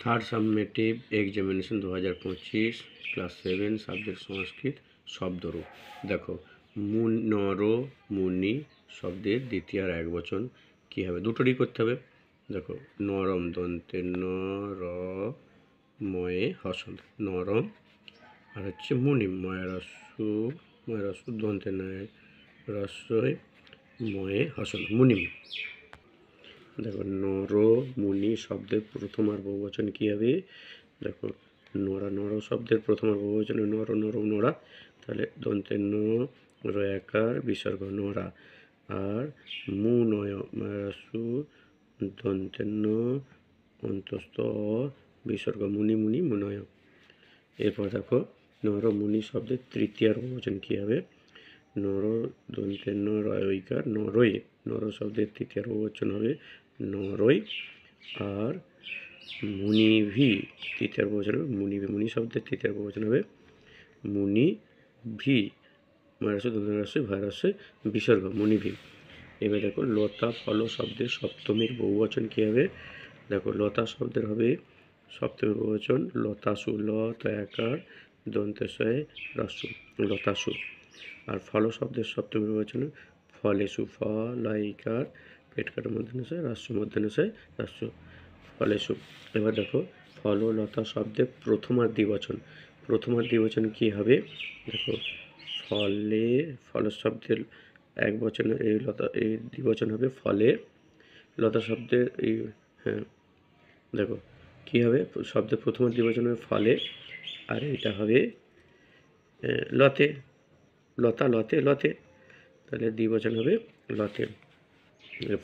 Third summative examination 2025 class 7 subject Sanskrit শব্দরূপ। দেখো নর মুনি শব্দের দ্বিতীয় আর এক বচন কী হবে, দুটোরই করতে হবে। দেখো নরম দন্তে নর ময়ে হসন নরম, আর হচ্ছে মুনি ময়রাসু দন্তে নয় রস্যই ময়ে হসন মুনিম। দেখো নর মুনি শব্দের প্রথম আর বহুবচন কী হবে, দেখো নরা নর শব্দের প্রথম আর বহুবচন নর নর নোরা, তাহলে দন্তে ন রয়াকার বিসর্গ নোরা, আর মু নয় মায়াসু দন্তে ন অন্তস্থ বিসর্গ মুনি মুনি মুনয়। এরপর দেখো নর মুনি শব্দের তৃতীয় আর বহুবচন কী হবে, নর দন্তে ন রয়ইকার নরই, নর শব্দের তৃতীয় আর বহুবচন হবে নরই, আর মুনিভি তৃতীয় বহুবচন হবে মুনিভি, মুনি শব্দের তৃতীয় বহুবচন হবে মুনি ভি, মারাসে দন্তে ভাইরাসে বিসর্গ মুনিভি। এবার দেখো লতা ফল শব্দের সপ্তমীর বহুবচন কী হবে, দেখো লতা শব্দের হবে সপ্তমীর বহুবচন লতাসু, ল তয়াকার দন্তেশয়ে রস্যু লতাসু, আর ফল শব্দের সপ্তমীর বহুবচন ফলেসু, ফ লয়িকার পেটকার মধ্যে রাস্য মধ্যে রাস্য ফলেসু। এবার দেখো ফল লতা শব্দের প্রথম আর দ্বিবচন, প্রথম আর দ্বিবচন কী হবে, দেখো ফলে ফল শব্দের এক বচন এই লতা এই দ্বিবচন হবে ফলে, লতা শব্দের এই হ্যাঁ দেখো কী হবে, শব্দের প্রথম আর দ্বিবচন হবে ফলে, আর এটা হবে লতে, লতা লতে লতে, তাহলে দ্বিবচন হবে লতে।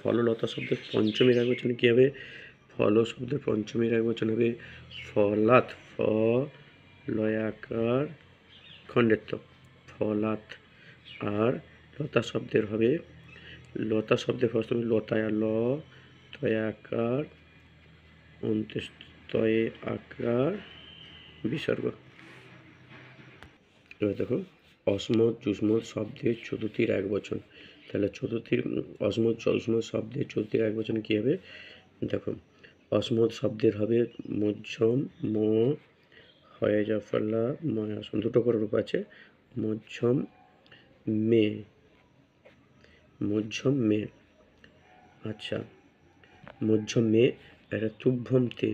ফল লতা শব্দের পঞ্চমীর এক বচন কী হবে, ফল শব্দের পঞ্চমীর এক বচন হবে ফলাত, ফ লয়াকার খণ্ডেত্ব ফলাত, আর লতা শব্দের হবে লতা শব্দের প্রথমে লতায়া ল তয়াকার অন্ত্যস্তয়ে আকার বিসর্গ। এবার দেখো অসমত যুষ্মৎ শব্দের চতুর্থীর এক বচন, তাহলে চতুর্থীর অসমত যুষ্মৎ শব্দের চতুর্থীর এক বচন কী হবে, দেখো অসমত শব্দের হবে মধ্যম ম হয়ে জাফলা ময় আসন, দুটো করে রূপ আছে মধ্যম মে, মধ্যম মে, আচ্ছা মধ্যম মে, এটা তুভ্যম তে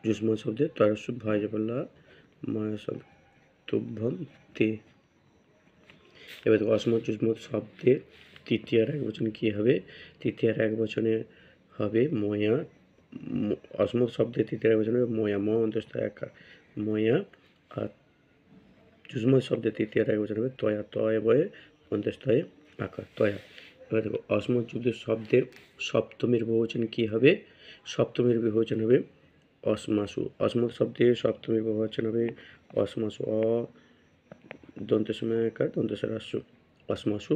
যুষ্মৎ শব্দের তরস্য ভয় জাফলা ময় আসন তুভ্যম তে। এবার অসমত যুষ্মৎ শব্দের তৃতীয় আর এক বচন কী হবে, তৃতীয় আর এক বচনে হবে ময়া, অসমত শব্দের তৃতীয় এক বচন হবে ময়া, ম অন্তস্থ একা ময়া, আর যুষ্মৎ শব্দের তৃতীয় আর এক বচন হবে তয়া, তয় বয়ে অন্তস্থয়ে আকার তয়া। এবার দেখো অসমত যুক্ত শব্দের সপ্তমীর বহুবচন কী হবে, সপ্তমীর বহুবচন হবে অসমাসু, অসমত শব্দের সপ্তমীর বহুবচন হবে অসমাসু, দন্তের সময় আকার দন্তেশ্বর হাস্য অসমাসু,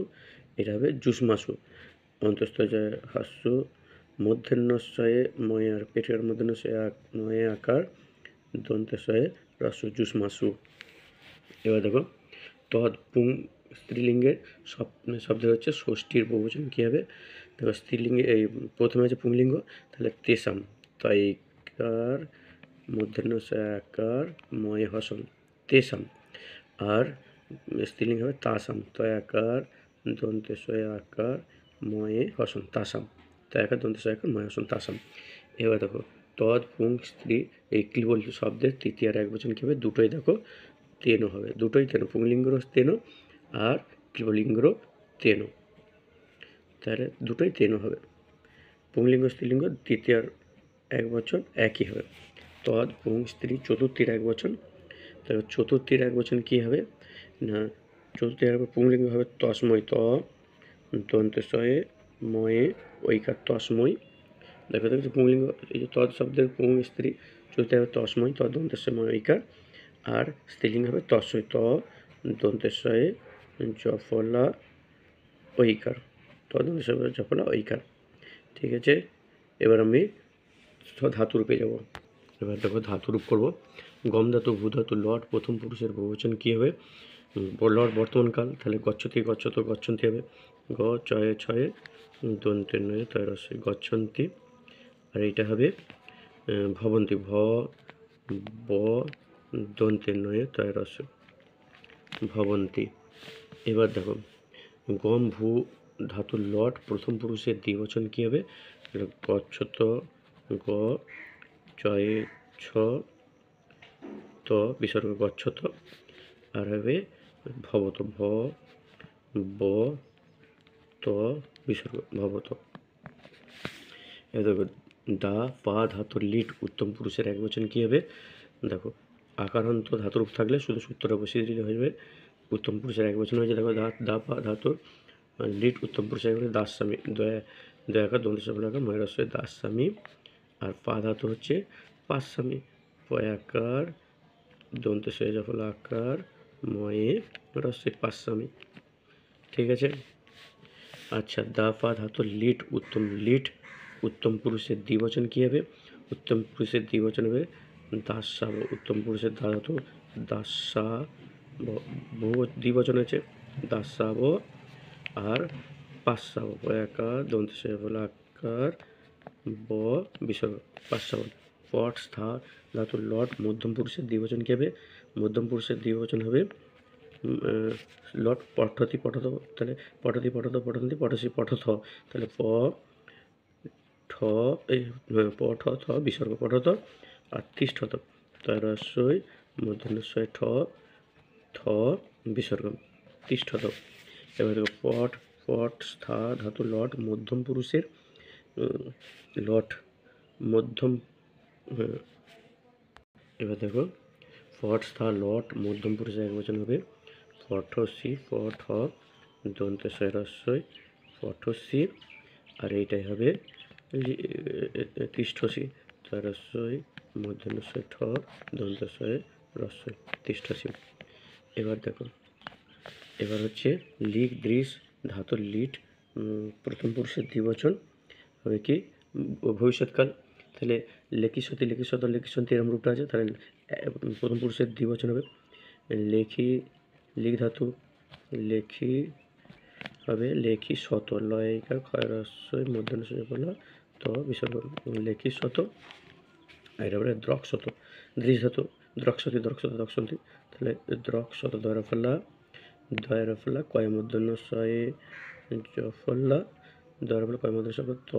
এটা হবে যুষ্মাসু, অন্তস্থ যায় হাস্য মধ্যাহ্নশয়ে ময়ার পেটের মধ্যাহ্নশয়ে ময়ে আকার দন্তেশয়ে রস্য যুষ্মাসু। এবার দেখো তদ পুং স্ত্রীলিঙ্গের শব্দ হচ্ছে ষষ্ঠীর বহুবচন কী হবে, দেখো স্ত্রীলিঙ্গে এই প্রথমে আছে পুংলিঙ্গ, তাহলে তেসাম তয়িকার মধ্যাহ্নশয়ে আকার ময়ে হসন তেসাম, আর স্ত্রীলিঙ্গ হবে তাসাম তয়াকার দন্তেশয়ে আকার ময়ে হসন তাসাম, তয়াকার দন্তেশয়ে আকার ময়ে হসন তাসাম। এবার দেখো তদ পুং স্ত্রী এই ক্লিবল শব্দের তৃতীয় আর এক বচন কী হবে, দুটোই দেখো তেনো হবে, দুটোই তেনো, পুংলিঙ্গরও তেনো আর ক্লিবলিঙ্গরও তেনো, তাহলে দুটোই তেনো হবে, পুংলিঙ্গ স্ত্রীলিঙ্গ তৃতীয় এক বচন একই হবে। তদ পুং স্ত্রী চতুর্থীর এক বচন, তাহলে চতুর্থীর এক বচন কী হবে না, চতুর্থীর এক পুংলিঙ্গ হবে তসময়, ত দন্তেশয়ে ময়ে ঐকার তসময়, দেখো দেখো পুংলিঙ্গ এই যে তদ শব্দের পুং স্ত্রী চতুর্থী হবে তসময়, ত দন্তেশয় ময় ঐকার, আর স্ত্রীলিঙ্গ হবে তস্ময়, ত দন্তেশয়ে জফলা ঐকার, ত দন্তেশয় জফলা ঐকার। ঠিক আছে, এবার আমি ধাতুরূপে যাব। এবার দেখো ধাতুরূপ করবো, গম ধাতু ভূ ধাতু লট প্রথম পুরুষের বহুবচন কী হবে, লট বর্তমানকাল, তাহলে গচ্ছতি গচ্ছত গচ্ছন্তি হবে, গ চয়ে ছয়ে দন্তের নয়ে তয় রস্যই গচ্ছন্তি, আর এইটা হবে ভবন্তি ভ ব দন্তে নয়ে তয় রস্য ভবন্তি। এবার দেখো গম ভূ ধাতুর লট প্রথম পুরুষের দ্বিবচন কী হবে? গচ্ছত গ চয়ে ছ ত বিসর্গ গচ্ছত, আর হবে ভবত ভ ব ত বিসর্গ ভবত। এবার দেখো দা পা ধাতুর লিট উত্তম পুরুষের একবচন কী হবে? দেখো আকারান্ত ধাতুর থাকলে শুধু সূত্রটা বসিয়ে দিলে হয়ে যাবে। উত্তম পুরুষের একবচন হয়েছে দেখো দা পা ধাতুর লিট উত্তম পুরুষের একবচন দাস্বামী, দয়াকার দন্তস্বলাকার ময়ূরস্বয় দাস্বামী। আর পা ধাতু হচ্ছে পাস্বামী, পয়াকার দন্তস্বয় জফল আকার ময়ে রস্বই পাস্বামী। ঠিক আছে। আচ্ছা দা পা ধাতুর লিট উত্তম পুরুষের দ্বিবচন কী হবে? উত্তম পুরুষের দ্বিবচন হবে দাস্যাব। উত্তম পুরুষের ধাতু দাস্যা বহু দ্বিবচন আছে দাস্যাব আর পাস্যাব, পয়াকার দন্তস্বয় জফল আকার ব বিসর্গ পাস্যাব। পট স্থা ধাতুর লট মধ্যম পুরুষের দ্বিবচন কী হবে? মধ্যম পুরুষের দ্বিবচন হবে লট পঠতি পঠত, তাহলে পঠতি পঠত পঠন্তি পঠসি পঠথ, তাহলে প ঠ এই প ঠ থ বিসর্গ পঠত আর তিষ্ঠত, তয় রস্বই মূর্ধন্যস্বয় ঠ থ বিসর্গ তিষ্ঠত। এবার দেখো পট স্থা ধাতু লট মধ্যম পুরুষের লট মধ্যম। এবার দেখো পট স্থা লট মধ্যম পুরুষের একবচন হবে পঠসি পঠ দন্তস্বয় রস্বই পঠসি, আর এইটাই হবে তিষ্ঠসি, তয় রস্বই মূর্ধন্যস্বয় ঠ দন্তস্বয় রস্বই তিষ্ঠসি। এবার দেখো এবার হচ্ছে লিক দৃশ ধাতুর লিট প্রথম পুরুষের দ্বিবচন হবে কি ভবিষ্যৎকাল, তাহলে লেখিসতি লেখিসত লেখিসন্তি এরকম রূপটা আছে, তাহলে প্রথম পুরুষের দ্বিবচন হবে লেখি লিক ধাতু লেখি হবে লেখি শত লয়িকার ক্ষয় রস্বই মূর্ধন্যস্বয় বলা তো বিসর্গ লেখি শত। আর এটা বলে দ্রক শত দৃশ ধাতু দ্রক্ষতি দ্রক্ষত দক্ষন্তি, তাহলে দ্রক শত দয়রফলা কয় মূর্ধন্যস্বয়ে জফলা দয়রফলা কয় মূর্ধন্যস্বয় ত